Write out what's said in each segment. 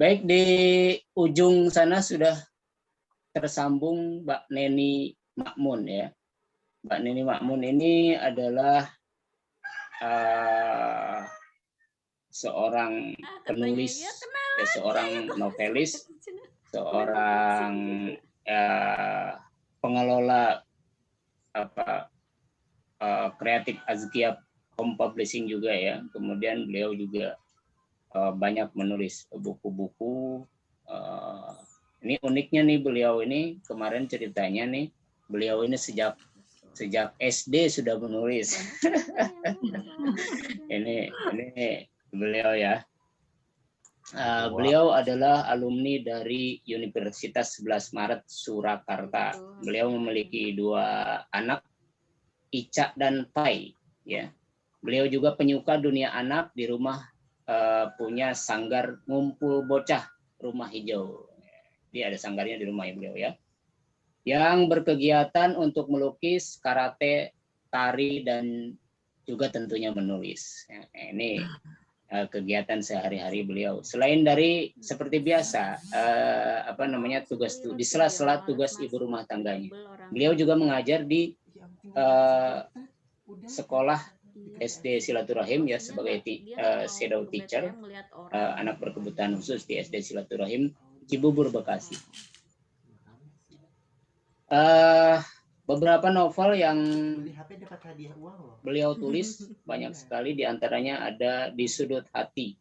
Baik, di ujung sana sudah tersambung Mbak Neni Makmun ya. Mbak Neni Makmun ini adalah seorang penulis, seorang novelis, seorang pengelola kreatif Azkia Home Publishing juga ya. Kemudian beliau juga banyak menulis buku-buku. Ini uniknya nih, beliau ini kemarin ceritanya nih, beliau ini sejak SD sudah menulis. ini beliau ya. Beliau adalah alumni dari Universitas 11 Maret Surakarta. Beliau memiliki 2 anak, Ica dan Pai ya. Beliau juga penyuka dunia anak, di rumah punya sanggar ngumpul bocah rumah hijau. Dia ada sanggarnya di rumah beliau ya. Yang berkegiatan untuk melukis, karate, tari, dan juga tentunya menulis. Ini kegiatan sehari-hari beliau. Selain dari seperti biasa tugas di sela-sela tugas ibu rumah tangganya, beliau juga mengajar di sekolah SD Silaturahim ya, sebagai shadow teacher anak berkebutuhan khusus di SD Silaturahim Cibubur, Bekasi. Beberapa novel yang beliau tulis banyak sekali, diantaranya ada Di Sudut Hati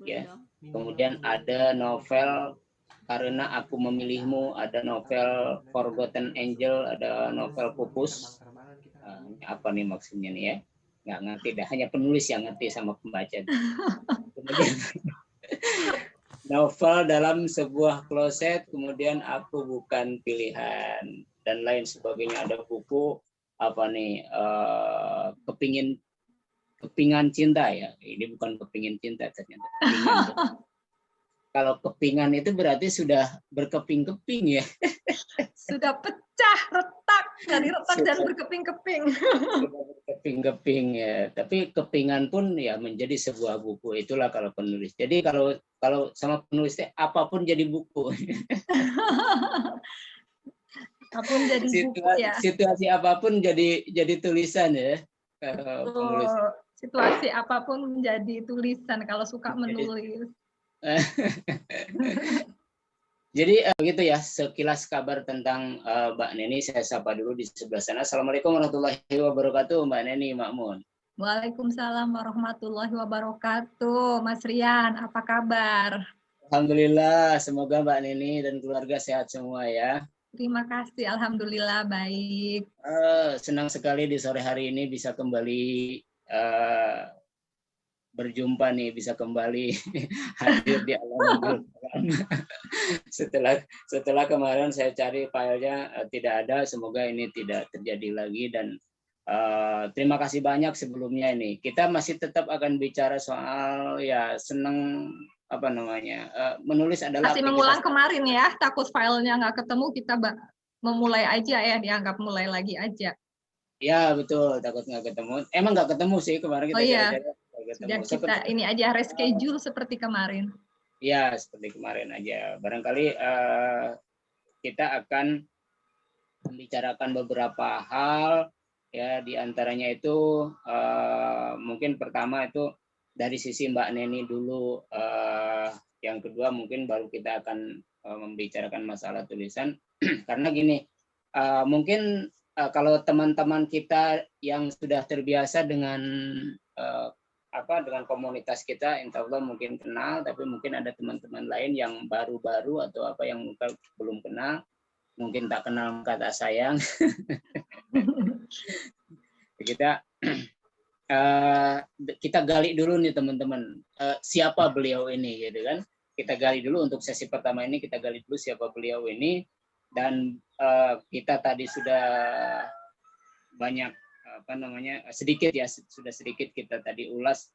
ya. Kemudian ada novel Karena Aku Memilihmu, ada novel Forgotten Angel, ada novel Pupus. Apa nih maksudnya nih ya? Nggak ngerti dah, hanya penulis yang ngerti sama pembaca. Kemudian novel Dalam Sebuah Kloset, kemudian Aku Bukan Pilihan, dan lain sebagainya. Ada buku Kepingan Cinta ya. Ini bukan kepingin cinta ternyata. Kalau kepingan itu berarti sudah berkeping-keping ya. Sudah pecah, retak, dari retak dan berkeping-keping. Sudah berkeping-keping ya. Tapi kepingan pun ya menjadi sebuah buku. Itulah kalau penulis. Jadi kalau sama penulisnya apapun jadi buku. Apapun jadi buku ya. Situasi apapun jadi tulisan ya. Penulis. Situasi apapun menjadi tulisan kalau suka menulis. Jadi begitu ya sekilas kabar tentang Mbak Neni. Saya sapa dulu di sebelah sana. Assalamualaikum warahmatullahi wabarakatuh, Mbak Neni Makmun. Waalaikumsalam warahmatullahi wabarakatuh. Mas Rian, apa kabar? Alhamdulillah, semoga Mbak Neni dan keluarga sehat semua ya. Terima kasih, alhamdulillah baik. Senang sekali di sore hari ini bisa kembali berjumpa nih, bisa kembali hadir di alam setelah kemarin saya cari filenya tidak ada. Semoga ini tidak terjadi lagi, dan terima kasih banyak sebelumnya. Ini kita masih tetap akan bicara soal ya senang menulis adalah masih mengulang kemarin ya, takut filenya nggak ketemu, kita memulai aja ya, dianggap mulai lagi aja. Ya betul, takut nggak ketemu. Emang nggak ketemu sih kemarin kita. Oh iya. Dan kita ini aja reschedule seperti kemarin. Ya, seperti kemarin aja. Barangkali kita akan membicarakan beberapa hal ya, diantaranya itu mungkin pertama itu dari sisi Mbak Neni dulu, yang kedua mungkin baru kita akan membicarakan masalah tulisan. Karena gini, mungkin kalau teman-teman kita yang sudah terbiasa dengan dengan komunitas kita, insya Allah mungkin kenal, tapi mungkin ada teman-teman lain yang baru-baru atau yang belum kenal, mungkin tak kenal kata sayang. Kita gali dulu nih teman-teman, siapa beliau ini gitu kan. Kita gali dulu untuk sesi pertama ini, kita gali dulu siapa beliau ini, dan kita tadi sudah banyak sudah sedikit kita tadi ulas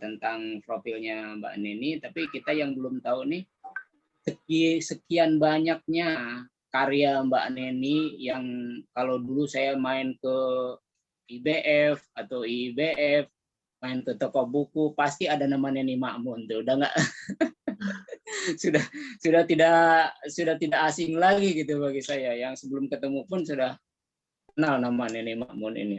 tentang profilnya Mbak Neni, tapi kita yang belum tahu nih sekian banyaknya karya Mbak Neni yang kalau dulu saya main ke IBF atau IBF, main ke toko buku, pasti ada nama Neni Makmun tuh, udah nggak sudah tidak asing lagi gitu bagi saya. Yang sebelum ketemu pun sudah kenal nama Nini Makmun ini.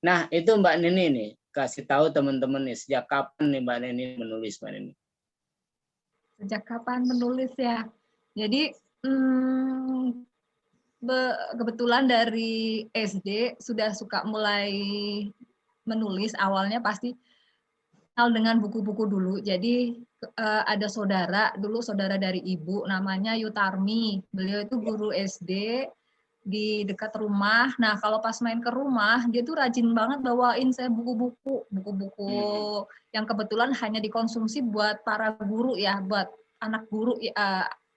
Nah, itu Mbak Nini nih, kasih tahu teman-teman nih, sejak kapan nih Mbak Nini menulis, Mbak Nini? Sejak kapan menulis ya? Jadi kebetulan dari SD sudah suka mulai menulis. Awalnya pasti kenal dengan buku-buku dulu. Jadi ada saudara dari ibu namanya Yutarmi. Beliau itu guru SD di dekat rumah. Nah, kalau pas main ke rumah, dia tuh rajin banget bawain saya buku-buku yang kebetulan hanya dikonsumsi buat para guru ya, buat anak guru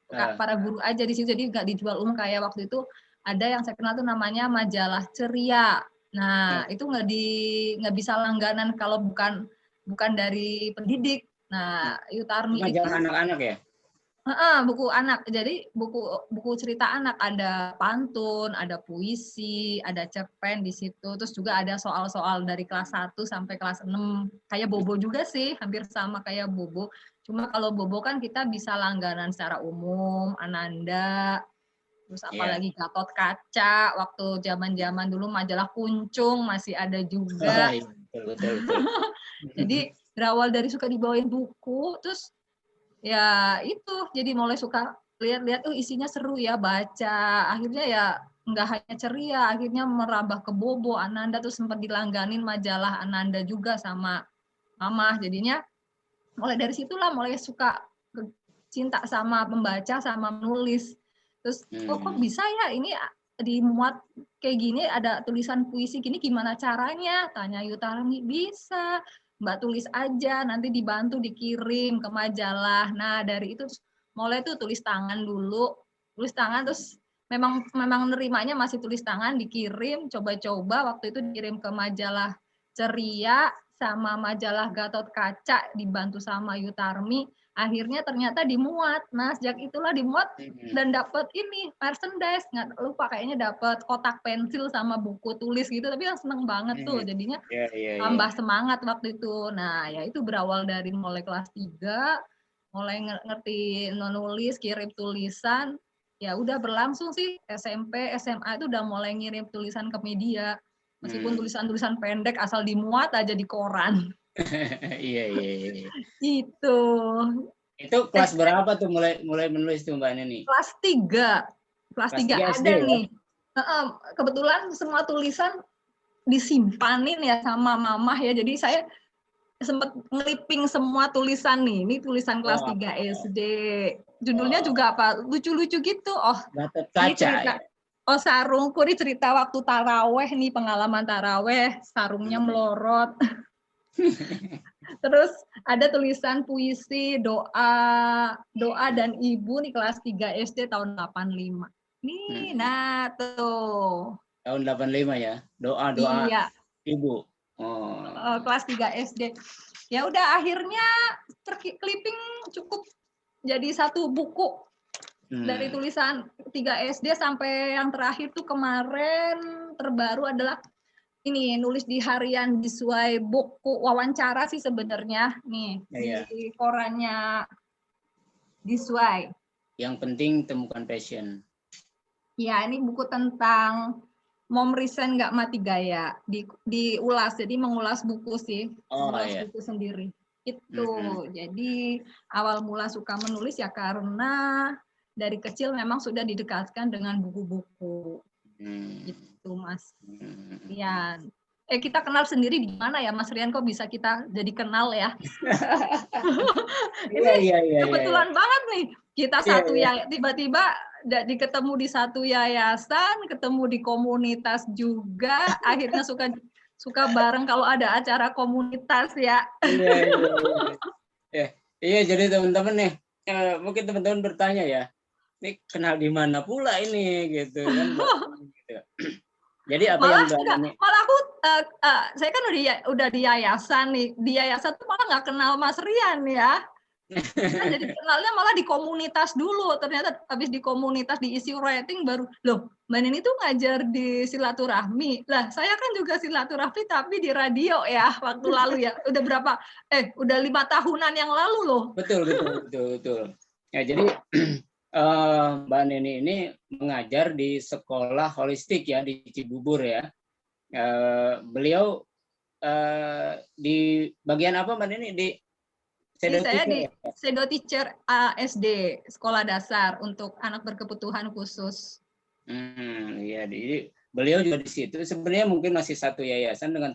para guru aja di situ. Jadi nggak dijual umum kayak waktu itu ada yang saya kenal tuh namanya majalah Ceria. Nah, itu nggak bisa langganan kalau bukan dari pendidik. Nah, Yutarmi itu majalah anak-anak ya? Buku anak. Jadi buku cerita anak, ada pantun, ada puisi, ada cerpen di situ. Terus juga ada soal-soal dari kelas 1 sampai kelas 6. Kayak Bobo juga sih, hampir sama kayak Bobo. Cuma kalau Bobo kan kita bisa langganan secara umum, Ananda, terus apalagi Gatot Kaca, waktu zaman-zaman dulu majalah Kuncung masih ada juga. Betul. Jadi berawal dari suka dibawain buku, terus ya itu jadi mulai suka lihat-lihat isinya seru ya baca. Akhirnya ya nggak hanya Ceria, akhirnya merambah ke Bobo, Ananda, tuh sempat dilangganin majalah Ananda juga sama Mama. Jadinya mulai dari situlah mulai suka cinta sama membaca sama menulis. Terus kok bisa ya ini dimuat kayak gini, ada tulisan puisi gini, gimana caranya? Tanya Yutarmi. Bisa, Mbak tulis aja, nanti dibantu dikirim ke majalah. Nah, dari itu mulai tuh tulis tangan dulu. Tulis tangan, terus memang nerimanya masih tulis tangan, dikirim, coba-coba. Waktu itu dikirim ke majalah Ceria sama majalah Gatot Kaca, dibantu sama Yutarmi. Akhirnya ternyata dimuat. Nah, sejak itulah dimuat dan dapat ini merchandise, nggak lupa kayaknya dapat kotak pensil sama buku tulis gitu, tapi yang seneng banget tuh, jadinya tambah semangat waktu itu. Nah, ya itu berawal dari mulai kelas 3, mulai ngerti nulis, kirim tulisan, ya udah berlangsung sih SMP, SMA itu udah mulai ngirim tulisan ke media, meskipun tulisan-tulisan pendek asal dimuat aja di koran. Iya. Itu kelas berapa tuh mulai menulis tuh Mbak Nini? Kelas 3 ada SD, nih. Kebetulan semua tulisan disimpanin ya sama Mama ya. Jadi saya sempat ngeliping semua tulisan nih. Ini tulisan kelas 3 SD. Judulnya juga apa? Lucu-lucu gitu. Gatot Kaca. Ya? Sarungku, ini cerita waktu taraweh nih, pengalaman taraweh, sarungnya melorot. Terus ada tulisan puisi, doa dan ibu nih kelas 3 SD tahun 85. Nih, nah tuh. Tahun 85 ya. Doa iya. Ibu. Kelas 3 SD. Ya udah akhirnya clipping cukup jadi satu buku. Dari tulisan 3 SD sampai yang terakhir tuh kemarin terbaru adalah ini, nulis di harian Disway, buku wawancara sih sebenarnya nih di korannya Disway. Yang penting temukan passion. Ya, ini buku tentang Mom Resign nggak mati gaya, diulas, jadi mengulas buku sih, buku sendiri. Itu, jadi awal mula suka menulis ya karena dari kecil memang sudah didekatkan dengan buku-buku. Gitu Mas Rian. Kita kenal sendiri di mana ya Mas Rian, kok bisa kita jadi kenal ya? Ini kebetulan banget nih, kita satu ya tiba-tiba ketemu di satu yayasan, ketemu di komunitas juga, akhirnya suka bareng kalau ada acara komunitas ya. Iya, jadi teman-teman nih, mungkin teman-teman bertanya ya, ini kenal di mana pula ini gitu kan? Jadi apa malah aku saya kan udah di yayasan nih, di yayasan tuh malah nggak kenal Mas Rian ya. Nah, jadi kenalnya malah di komunitas dulu, ternyata habis di komunitas diisi writing baru loh Mbak Nini tuh ngajar di silaturahmi. Lah saya kan juga silaturahmi tapi di radio ya waktu lalu ya, udah berapa udah 5 tahunan yang lalu loh. Betul. Ya, jadi Mbak Neni ini mengajar di sekolah holistik ya di Cibubur ya. Beliau di bagian apa Mbak Neni? Di Ini shadow saya teacher di ya? Shadow Teacher SD, sekolah dasar untuk anak berkebutuhan khusus. Iya, jadi beliau juga di situ. Sebenarnya mungkin masih satu yayasan dengan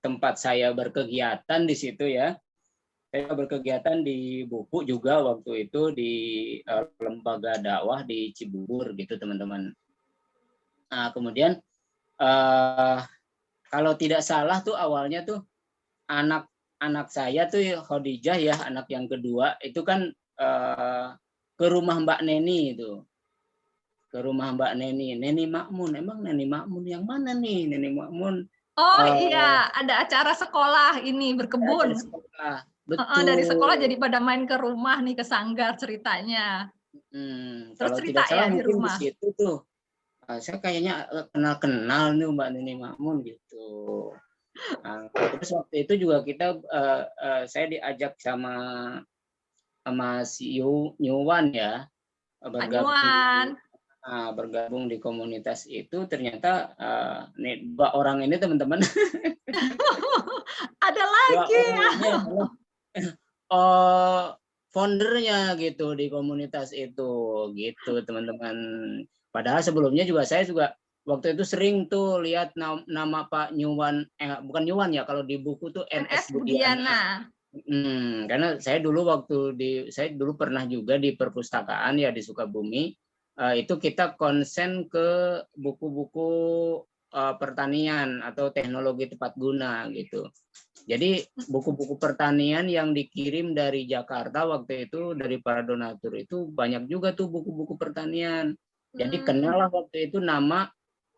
tempat saya berkegiatan di situ ya. Saya berkegiatan di Buku juga waktu itu di lembaga dakwah di Cibubur gitu teman-teman. Nah, kemudian kalau tidak salah tuh awalnya tuh anak saya tuh Khadijah ya, anak yang kedua itu kan ke rumah Mbak Neni itu. Ke rumah Mbak Neni, Neni Makmun. Emang Neni Makmun yang mana nih? Neni Makmun Oh iya, ada acara sekolah ini berkebun. sekolah. Dari sekolah jadi Betul. pada main ke rumah nih, ke sanggar ceritanya. Terus Kalau cerita tidak salah ya di mungkin di rumah. situ tuh saya kayaknya kenal-kenal nih Mbak Neni Makmun gitu. Nah, terus waktu itu juga saya diajak sama si Nyuwan ya Anyuan. bergabung di komunitas itu. Ternyata nih, dua orang ini teman-teman Ada dua lagi orang ya. ini adalah foundernya gitu di komunitas itu gitu teman-teman. Padahal sebelumnya saya juga waktu itu sering tuh lihat nama Pak Nyuwan, bukan Nyuwan ya, kalau di buku tuh NS NS Budiana. Budiana. Karena saya dulu pernah juga di perpustakaan ya di Sukabumi. Itu kita konsen ke buku-buku pertanian atau teknologi tepat guna gitu. Jadi buku-buku pertanian yang dikirim dari Jakarta waktu itu dari para donatur itu banyak juga tuh buku-buku pertanian. Jadi kenal lah waktu itu nama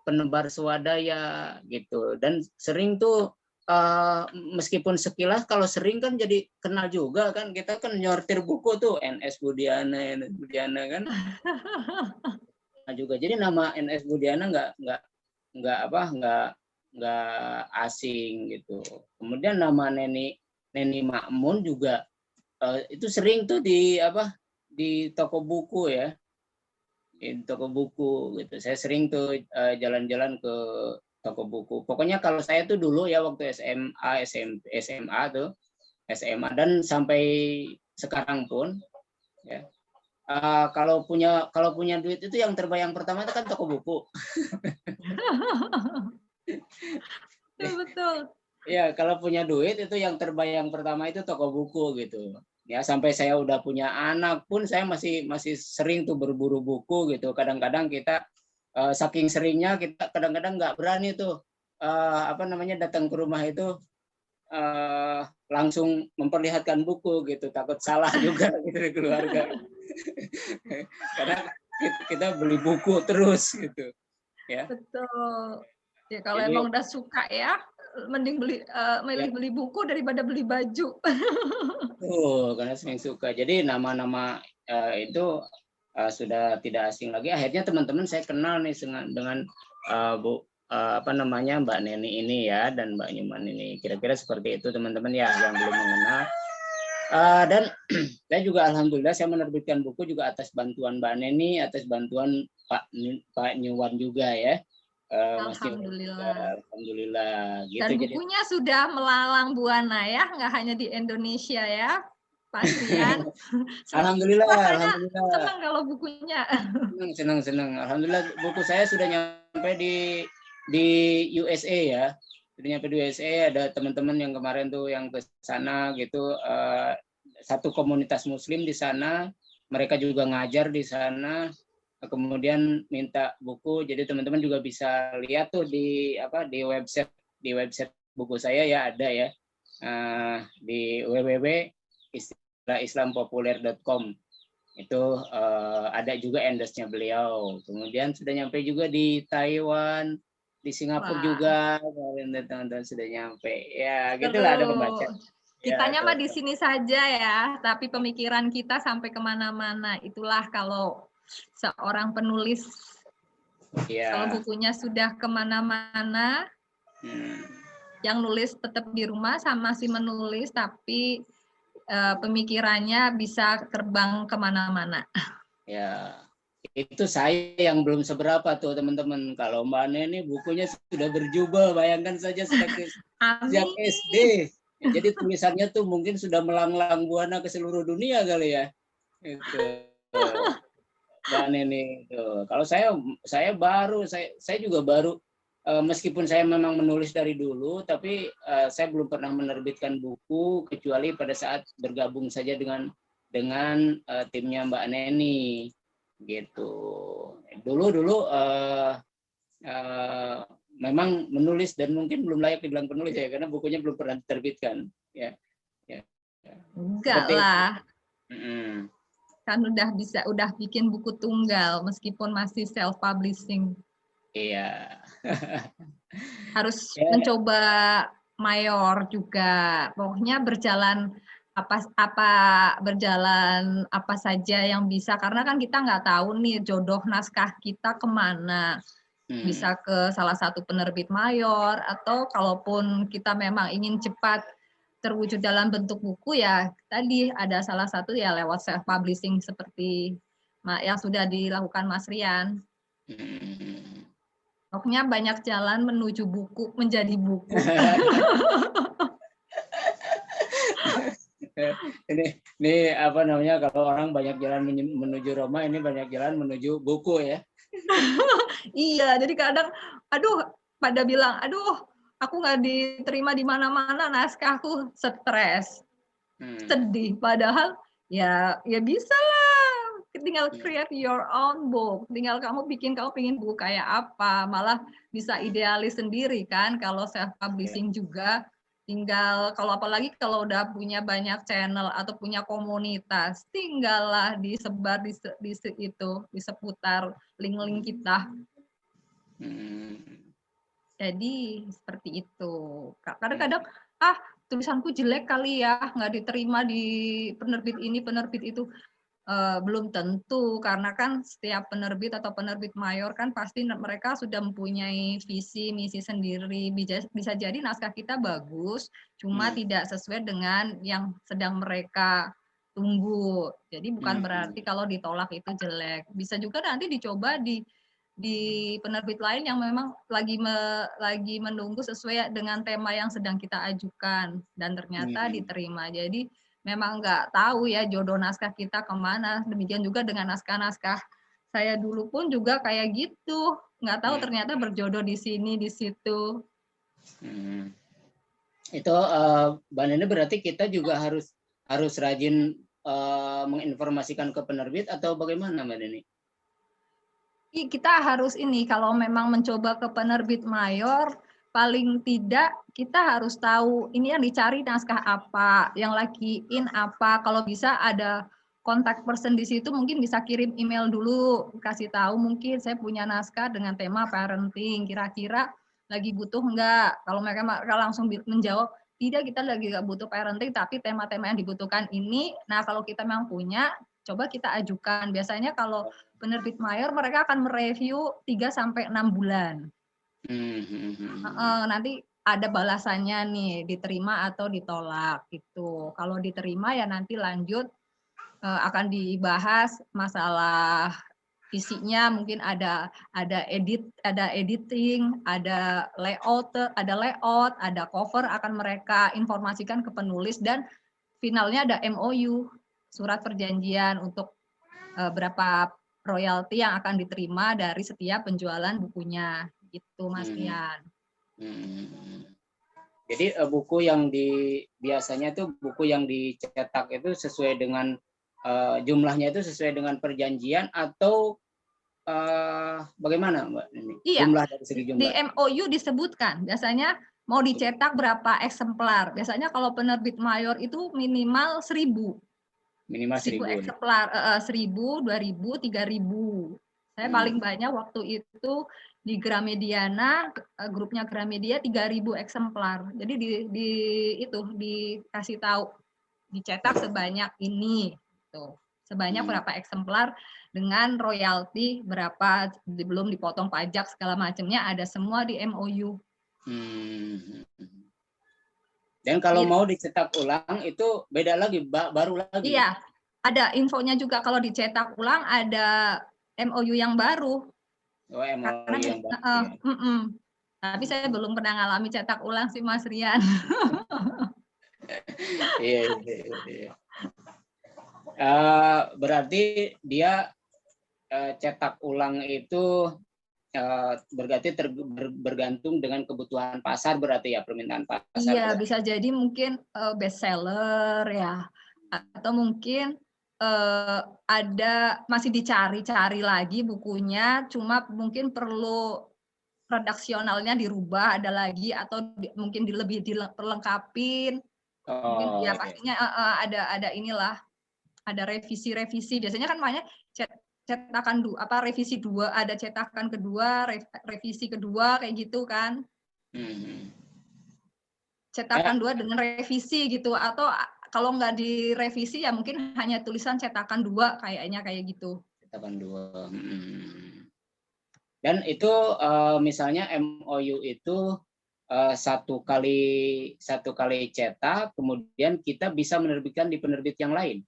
penebar swadaya gitu. Dan sering tuh meskipun sekilas kalau sering kan jadi kenal juga kan, kita kan nyortir buku tuh NS Budiana kan. Nah, juga jadi nama NS Budiana nggak asing gitu. Kemudian nama Neni Makmun juga itu sering tuh di toko buku ya, di toko buku gitu. Saya sering tuh jalan-jalan ke toko buku. Pokoknya kalau saya tuh dulu ya waktu SMA, SMP, SMA tuh SMA dan sampai sekarang pun ya. Kalau punya duit itu yang terbayang pertama itu kan toko buku. Betul. Ya, kalau punya duit itu yang terbayang pertama itu toko buku gitu. Ya, sampai saya udah punya anak pun saya masih sering tuh berburu buku gitu. Kadang-kadang kita saking seringnya kita kadang-kadang nggak berani tuh datang ke rumah itu langsung memperlihatkan buku gitu. Takut salah juga gitu di keluarga. Karena kita beli buku terus gitu. Ya. Betul. Ya kalau Jadi emang udah suka ya, mending milih beli buku daripada beli baju. karena sering suka. Jadi nama-nama itu sudah tidak asing lagi. Akhirnya teman-teman saya kenal nih dengan Mbak Neni ini ya dan Mbak Nyuman ini. Kira-kira seperti itu teman-teman ya yang belum mengenal. Dan saya juga alhamdulillah saya menerbitkan buku juga atas bantuan Mbak Neni, atas bantuan Pak Nyuwan juga ya. Alhamdulillah. Alhamdulillah gitu. Dan bukunya sudah melalang buana ya, nggak hanya di Indonesia ya, Pak Trian. Alhamdulillah, Rasanya senang kalau bukunya. Senang. Alhamdulillah buku saya sudah nyampe di USA ya. Sudah nyampe di USA, ada teman-teman yang kemarin tuh yang ke sana gitu, satu komunitas muslim di sana, mereka juga ngajar di sana. Kemudian minta buku, jadi teman-teman juga bisa lihat tuh di website buku saya ya ada ya, di www.islampopuler.com itu ada juga endorse-nya beliau. Kemudian sudah nyampe juga di Taiwan, di Singapura juga, teman-teman sudah nyampe. Ya, gitulah ada pembaca. Kitanya mah di sini saja ya, tapi pemikiran kita sampai kemana-mana. Itulah kalau seorang penulis, kalau bukunya sudah kemana-mana, yang nulis tetap di rumah sama si menulis, tapi pemikirannya bisa terbang kemana-mana. Ya, itu saya yang belum seberapa tuh teman-teman. Kalau Mbak Neni bukunya sudah berjubel, bayangkan saja sejak SD. Jadi tulisannya tuh mungkin sudah melanglang buana ke seluruh dunia kali ya. Itu Mbak Neni itu. Kalau saya baru, saya juga baru. Meskipun saya memang menulis dari dulu, tapi saya belum pernah menerbitkan buku kecuali pada saat bergabung saja dengan timnya Mbak Neni gitu. Dulu memang menulis dan mungkin belum layak dibilang penulis ya karena bukunya belum pernah diterbitkan ya. Enggak lah. Kan udah bikin buku tunggal meskipun masih self publishing. Iya. Harus mencoba mayor juga. Pokoknya berjalan apa saja yang bisa, karena kan kita nggak tahu nih jodoh naskah kita kemana. Bisa ke salah satu penerbit mayor, atau kalaupun kita memang ingin cepat terwujud dalam bentuk buku, ya tadi ada salah satu ya lewat self publishing seperti yang sudah dilakukan Mas Rian. Pokoknya banyak jalan menuju buku, menjadi buku. ini apa namanya, kalau orang banyak jalan menuju Roma, ini banyak jalan menuju buku ya. Iya, jadi kadang pada bilang, aku nggak diterima di mana-mana, naskahku, stres, sedih. Padahal ya bisa lah, tinggal create your own book, tinggal kamu pengen buku kayak apa, malah bisa idealis sendiri kan kalau self publishing juga. Tinggal apalagi kalau udah punya banyak channel atau punya komunitas, tinggallah disebar di seputar link-link kita. Jadi seperti itu. Kadang-kadang tulisanku jelek kali ya, nggak diterima di penerbit ini, penerbit itu. Belum tentu, karena kan setiap penerbit atau penerbit mayor kan pasti mereka sudah mempunyai visi misi sendiri. Bisa jadi naskah kita bagus, cuma tidak sesuai dengan yang sedang mereka tunggu. Jadi bukan berarti kalau ditolak itu jelek. Bisa juga nanti dicoba di penerbit lain yang memang lagi menunggu sesuai dengan tema yang sedang kita ajukan, dan ternyata diterima. Jadi memang nggak tahu ya jodoh naskah kita kemana. Demikian juga dengan naskah-naskah saya dulu pun juga kayak gitu. Nggak tahu ternyata berjodoh di sini, di situ. Itu Mbak Neni, berarti kita juga harus rajin menginformasikan ke penerbit atau bagaimana Mbak Neni? Kita harus kalau memang mencoba ke penerbit mayor, paling tidak kita harus tahu ini yang dicari naskah apa, yang lagi in apa. Kalau bisa ada kontak person di situ, mungkin bisa kirim email dulu, kasih tahu mungkin saya punya naskah dengan tema parenting, kira-kira lagi butuh enggak. Kalau mereka langsung menjawab, tidak, kita lagi nggak butuh parenting, tapi tema-tema yang dibutuhkan ini. Nah, kalau kita memang punya, coba kita ajukan. Biasanya kalau penerbit mayor mereka akan mereview 3-6 bulan. Nanti ada balasannya nih, diterima atau ditolak gitu. Kalau diterima ya nanti lanjut akan dibahas masalah isinya, mungkin ada editing, ada layout, ada cover, akan mereka informasikan ke penulis, dan finalnya ada MOU, surat perjanjian untuk berapa royalti yang akan diterima dari setiap penjualan bukunya, gitu Mas Rian. Jadi buku yang biasanya tuh buku yang dicetak itu sesuai dengan jumlahnya, itu sesuai dengan perjanjian atau bagaimana Mbak? Iya, jumlah dari segi jumlah. di MOU disebutkan biasanya mau dicetak berapa eksemplar. Biasanya kalau penerbit mayor itu minimal 1.000. Minimal 1.000 eksemplar, 1.000, 2.000, 3.000. Saya paling banyak waktu itu di Gramediana, grupnya Gramedia 3.000 eksemplar. Jadi dikasih tahu dicetak sebanyak ini, tuh. Sebanyak berapa eksemplar dengan royalti berapa, belum dipotong pajak segala macamnya, ada semua di MOU. Dan kalau mau dicetak ulang itu beda lagi, baru lagi. Iya, ada infonya juga kalau dicetak ulang ada MOU yang baru. Oh, MOU yang baru. Ya. Tapi saya belum pernah ngalami cetak ulang sih Mas Rian. Iya. Berarti dia cetak ulang itu berarti bergantung dengan kebutuhan pasar, berarti ya, permintaan pasar. Iya, berarti. bisa jadi mungkin best seller ya, atau mungkin ada masih dicari-cari lagi bukunya, cuma mungkin perlu redaksionalnya dirubah ada lagi, atau mungkin lebih diperlengkapin. Mungkin ya pastinya ada inilah, ada revisi-revisi. Biasanya kan banyak cetakan revisi 2, ada cetakan kedua, revisi kedua kayak gitu kan. Cetakan 2 dengan revisi gitu, atau kalau nggak direvisi ya mungkin hanya tulisan cetakan 2 kayaknya kayak gitu. Cetakan 2. Dan itu misalnya MOU itu satu kali cetak, kemudian kita bisa menerbitkan di penerbit yang lain.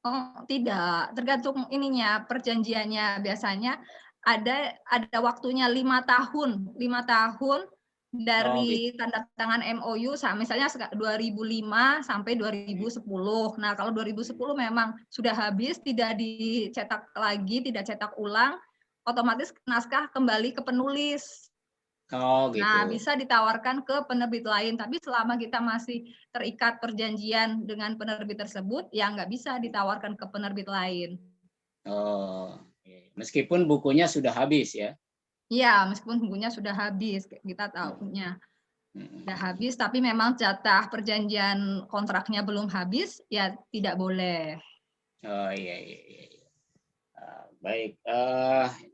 Oh, tidak, tergantung ininya, perjanjiannya. Biasanya ada waktunya 5 tahun. 5 tahun dari tanda tangan MOU, misalnya 2005 sampai 2010. Nah, kalau 2010 memang sudah habis, tidak dicetak lagi, tidak cetak ulang, otomatis naskah kembali ke penulis. Gitu. Nah, bisa ditawarkan ke penerbit lain, tapi selama kita masih terikat perjanjian dengan penerbit tersebut, ya nggak bisa ditawarkan ke penerbit lain. Meskipun bukunya sudah habis ya? Iya, meskipun bukunya sudah habis, kita tahunya sudah habis, tapi memang jatah perjanjian kontraknya belum habis, ya tidak boleh. Iya. Baik,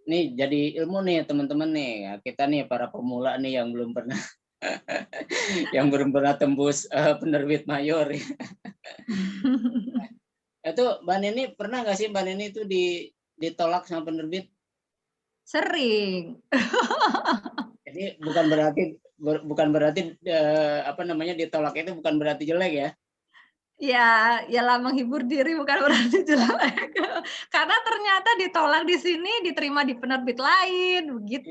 nih jadi ilmu nih teman-teman nih, kita nih para pemula nih yang belum pernah tembus penerbit mayor. Itu Mbak Neni pernah nggak sih Mbak Neni itu ditolak sama penerbit? Sering. Jadi bukan berarti ditolak itu bukan berarti jelek ya? Ya lah, menghibur diri bukan berarti jelek. Karena ternyata ditolak di sini, diterima di penerbit lain, begitu.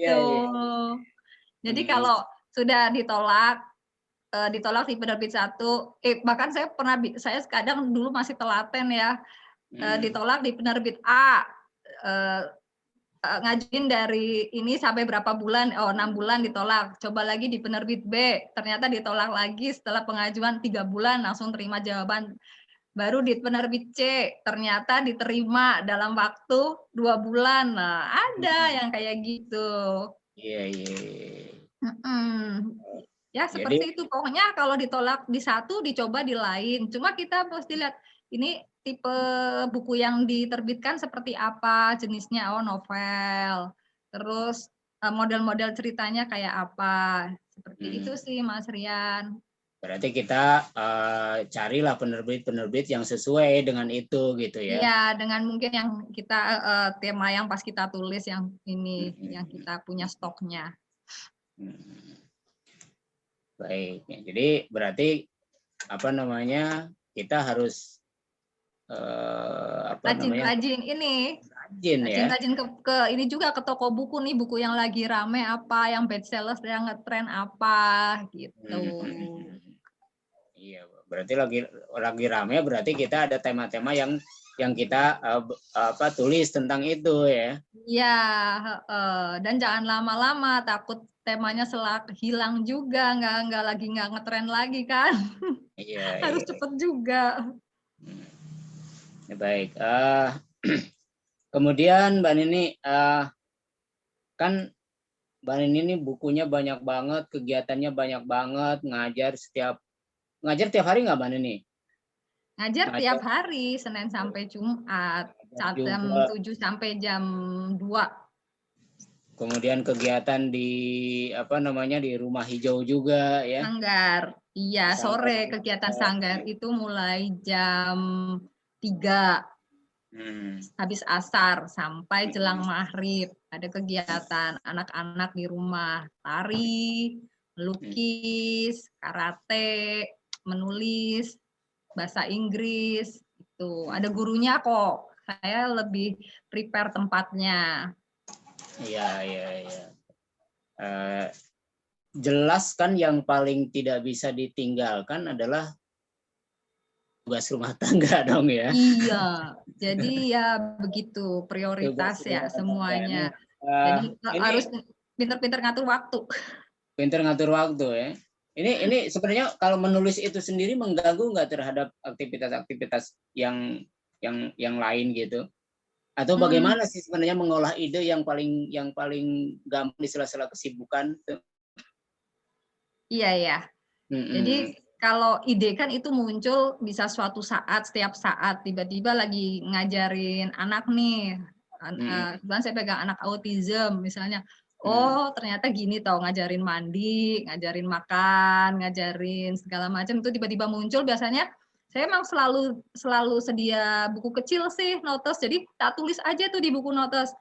Jadi kalau sudah ditolak di penerbit satu, bahkan saya kadang dulu masih telaten ya, ditolak di penerbit A, ngajuin dari ini sampai berapa bulan, 6 bulan ditolak, coba lagi di penerbit B, ternyata ditolak lagi setelah pengajuan 3 bulan langsung terima jawaban, baru di penerbit C ternyata diterima dalam waktu 2 bulan. Nah, ada yang kayak gitu. Iya. Ya seperti itu, pokoknya kalau ditolak di satu dicoba di lain, cuma kita mesti lihat ini tipe buku yang diterbitkan seperti apa, jenisnya, novel, terus model-model ceritanya kayak apa, seperti itu sih Mas Rian. Berarti kita carilah penerbit yang sesuai dengan itu gitu ya. Iya, dengan mungkin yang kita tema yang pas kita tulis yang ini, yang kita punya stoknya. Baik, jadi berarti kita harus rajin ke ini juga, ke toko buku nih, buku yang lagi rame apa, yang best seller, yang ngetren apa gitu. Iya, berarti lagi rame, berarti kita ada tema-tema yang kita tulis tentang itu ya. Iya, dan jangan lama-lama, takut temanya hilang juga, nggak ngetren lagi kan. Iya. Harus cepet juga. Baik. Kemudian Mbak Nini, kan Mbak Nini ini bukunya banyak banget, kegiatannya banyak banget, ngajar tiap hari nggak Mbak Nini? Ngajar tiap hari, Senin sampai Jumat, jam 7 sampai jam 2. Kemudian kegiatan di di Rumah Hijau juga ya. Sanggar. Iya, sore kegiatan sanggar itu mulai jam 3. Habis asar sampai jelang maghrib. Ada kegiatan anak-anak di rumah, tari, melukis, karate, menulis bahasa Inggris itu. Ada gurunya kok. Saya lebih prepare tempatnya. Iya, iya, iya. Jelas kan yang paling tidak bisa ditinggalkan adalah tugas rumah tangga dong ya. Iya, jadi ya begitu prioritas Tugas ya rumah tangga. semuanya. Nah, Jadi ini harus pinter-pinter ngatur waktu. pinter ngatur waktu ya. Ini sebenarnya kalau menulis itu sendiri mengganggu nggak terhadap aktivitas-aktivitas yang lain gitu? Atau Hmm, bagaimana sih sebenarnya mengolah ide yang paling gampang di sela-sela kesibukan? iya ya. Mm-mm. Jadi kalau ide kan itu muncul bisa suatu saat, setiap saat tiba-tiba lagi ngajarin anak nih. Mm-mm. Kebetulan saya pegang anak autism misalnya. Mm. Oh, ternyata gini tau, ngajarin mandi, ngajarin makan, ngajarin segala macam itu tiba-tiba muncul. Biasanya saya emang selalu sedia buku kecil sih, notes. Jadi tak tulis aja tuh di buku notes.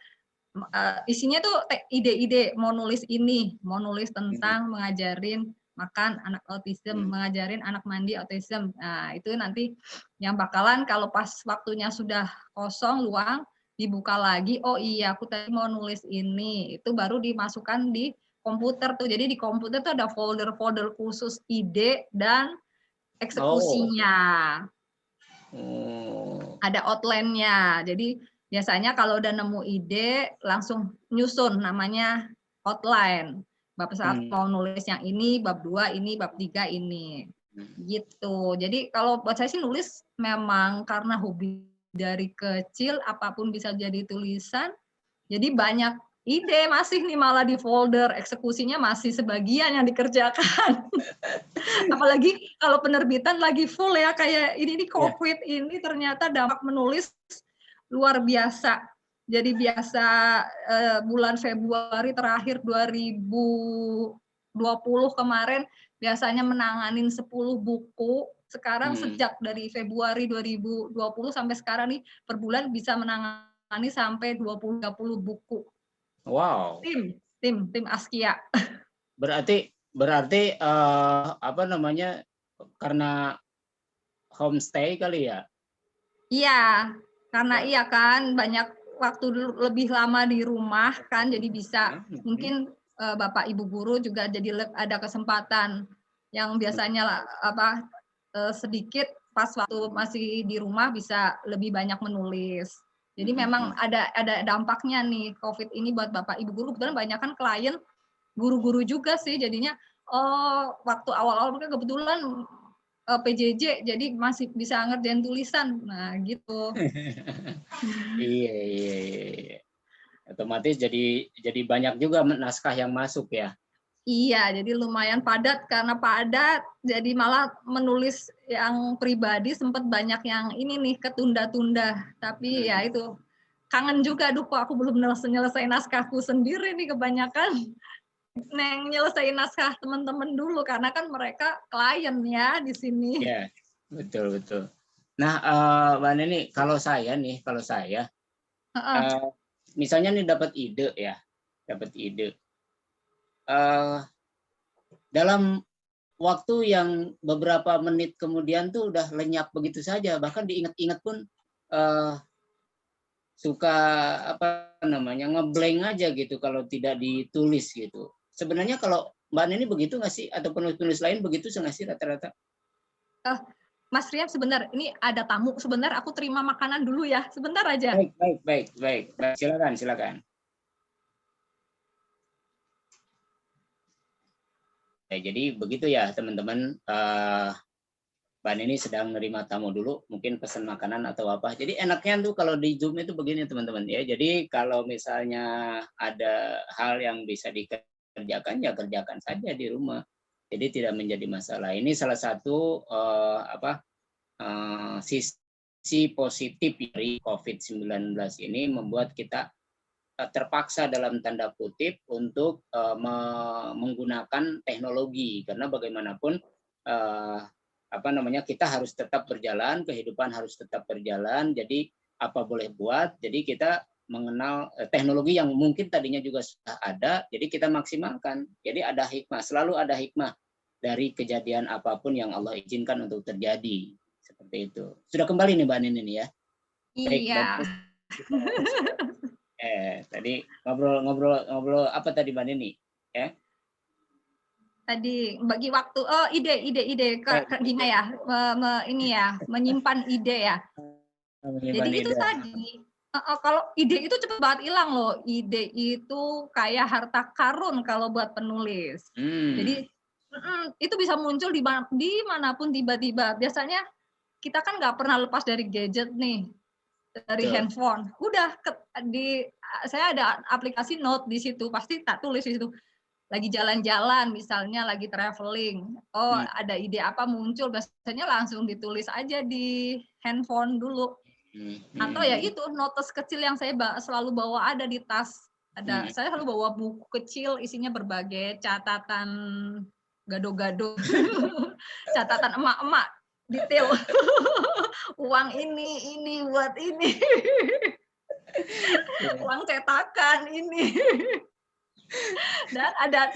Isinya tuh ide-ide mau nulis ini, mau nulis tentang mengajarin makan anak autism, mengajarin anak mandi autism. Nah, itu nanti yang bakalan kalau pas waktunya sudah kosong, luang, dibuka lagi, oh iya aku tadi mau nulis ini, itu baru dimasukkan di komputer tuh. Jadi di komputer tuh ada folder-folder khusus ide dan Oh. eksekusinya. Oh. Ada outline-nya. Jadi biasanya kalau udah nemu ide langsung nyusun namanya outline. Bab 1 mau nulis yang ini, bab 2 ini, bab 3 ini. Gitu. Jadi kalau buat saya sih nulis memang karena hobi dari kecil, apapun bisa jadi tulisan. Jadi banyak ide masih nih malah di folder, eksekusinya masih sebagian yang dikerjakan. Apalagi kalau penerbitan lagi full ya, kayak ini Ya. COVID ini ternyata dampak menulis luar biasa. Jadi biasa bulan Februari terakhir 2020 kemarin biasanya menanganin 10 buku, sekarang sejak dari Februari 2020 sampai sekarang nih per bulan bisa menangani sampai 20-30 buku. Wow. Tim Askia. Berarti apa namanya, karena homestay kali ya? Iya, karena Ya. iya kan banyak waktu lebih lama di rumah kan, jadi bisa mungkin Bapak Ibu guru juga jadi ada kesempatan yang biasanya sedikit pas waktu masih di rumah bisa lebih banyak menulis. Jadi memang ada dampaknya nih COVID ini buat Bapak Ibu guru. Kebetulan banyak kan klien guru-guru juga sih jadinya. Oh, waktu awal-awal mereka kebetulan PJJ jadi masih bisa ngerjain tulisan. Nah, gitu. Iya, iya, iya. Otomatis jadi banyak juga naskah yang masuk ya. Iya, jadi lumayan padat karena padat, jadi malah menulis yang pribadi sempat banyak yang ini nih ketunda-tunda. Tapi ya itu kangen juga, aduh kok aku belum nyelesain naskahku sendiri nih kebanyakan. Neng nyelesain naskah teman-teman dulu karena kan mereka klien ya di sini. Ya, betul betul. Nah, Mbak Neni, kalau saya misalnya nih dapat ide ya, dalam waktu yang beberapa menit kemudian tuh udah lenyap begitu saja, bahkan diingat-ingat pun suka apa namanya ngeblank aja gitu kalau tidak ditulis gitu. Sebenarnya kalau Mbak Neni begitu nggak sih, atau penulis-penulis lain begitu nggak sih rata-rata? Mas Rian, sebentar, ini ada tamu. Sebentar, aku terima makanan dulu ya. Sebentar aja. Baik. Silakan. Ya, jadi begitu ya teman-teman. Mbak Neni sedang menerima tamu dulu, mungkin pesan makanan atau apa. Jadi enaknya tuh kalau di Zoom itu begini teman-teman ya. Jadi kalau misalnya ada hal yang bisa dikerjakan ya kerjakan saja di rumah. Jadi tidak menjadi masalah. Ini salah satu sisi positif dari COVID-19 ini membuat kita terpaksa dalam tanda kutip untuk menggunakan teknologi, karena bagaimanapun kita harus tetap berjalan, kehidupan harus tetap berjalan. Jadi apa boleh buat, jadi kita mengenal teknologi yang mungkin tadinya juga sudah ada, jadi kita maksimalkan. Jadi ada hikmah, selalu ada hikmah dari kejadian apapun yang Allah izinkan untuk terjadi. Seperti itu. Sudah kembali nih Mbak Nini ya? Baik, Iya. Tadi ngobrol apa tadi Mbak Nini? Ya. Tadi bagi waktu, ide gimana ya, ini ya, menyimpan ide ya. Jadi itu tadi, kalau ide itu cepet banget hilang loh. Ide itu kayak harta karun kalau buat penulis. Jadi itu bisa muncul di manapun tiba-tiba. Biasanya kita kan nggak pernah lepas dari gadget nih, dari handphone. Udah saya ada aplikasi note di situ, pasti tak tulis di situ. Lagi jalan-jalan misalnya, lagi traveling, ada ide apa muncul, biasanya langsung ditulis aja di handphone dulu. Atau ya itu notes kecil yang saya selalu bawa ada di tas. Saya selalu bawa buku kecil isinya berbagai catatan gado-gado, catatan emak-emak detail. Uang ini buat ini, uang cetakan ini. Dan ada